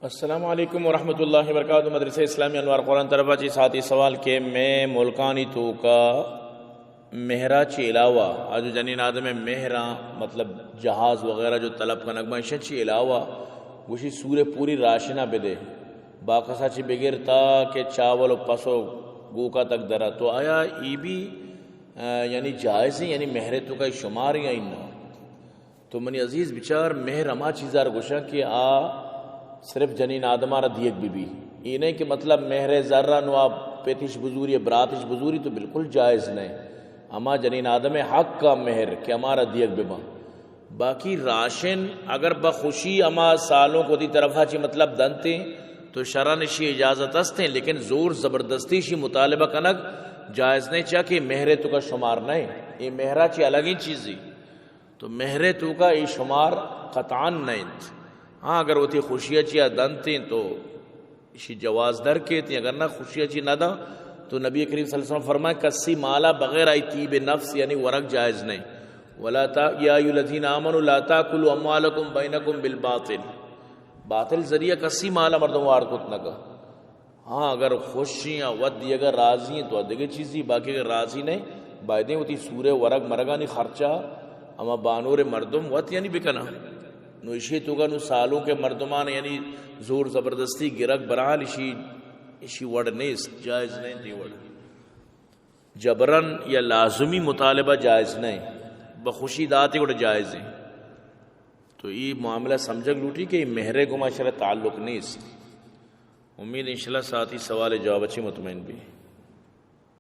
السلام علیکم ورحمۃ اللہ وبرکاتہ. مدرسہ اسلامی انوار قرآن طرفہ چی ساتھی سوال کے میں ملکانی تو کا مہرا چی علاوہ آجو جنین آدم مہرا مطلب جہاز وغیرہ جو طلب کا نگمہ شن چی علاوہ گوشی سورے پوری راشنہ بدے باقصہ چی بغیر تا کہ چاول و پسو گوکا تک درا تو آیا ای بھی یعنی جائز ہے یعنی مہرے تو کا شمار یا انہا تو منی عزیز بچار مہر اما چیزار گوشا کہ صرف جنین آدمارا دیکھ بھی یہ نہیں کہ مطلب مہر ذرہ نو آپ پیتش بزوری براتش بزوری تو بالکل جائز نہیں. اما جنین آدم حق کا مہر کہ ہمارا دیکھ بھی باقی راشن اگر بخوشی اما سالوں کو دی طرف چی مطلب دنتے تو شرع نشی اجازت ہستے لیکن زور زبردستی شی مطالبہ کنک جائز نہیں چاہ کہ مہر تو کا شمار نہیں. یہ مہرہ چی الگ ہی چیزی تو مہر تو کا یہ شمار قطعاً نہیں. ہاں اگر وہ تھی خوشیاں چیا دنتی تو اسی جواز در کے تھی اگر نہ خوشیاں چی نہ دا تو نبی کریم صلی اللہ علیہ وسلم فرمائے کسی مالا بغیر آئی طیب نفس یعنی ورق جائز نہیں. ولا تا یا ایھا الذین آمنوا لا تاکلوا اموالکم بینکم بالباطل باطل ذریعہ کسی مالا مردم وار کت نہ کا. ہاں اگر خوشیاں ود دی اگر راضی ہیں تو دیگه چیزی باقی اگر راضی نہیں بایدیں ہوتی سورے ورق مرگانی خرچہ اما بانور مردم ود یعنی بکنا نو اشی تو گا نو سالوں کے مردمان یعنی زور زبردستی گرک برحال اشی وڑ نیست جائز نہیں دی وڑ جبرن یا لازمی مطالبہ جائز نہیں بخوشی داتے وڑ جائز ہیں. تو یہ معاملہ سمجھک لوٹی کہ یہ مہرے کو معاشرہ تعلق نیست. امید انشاءاللہ ساتھی سوال جواب اچھی مطمئن بھی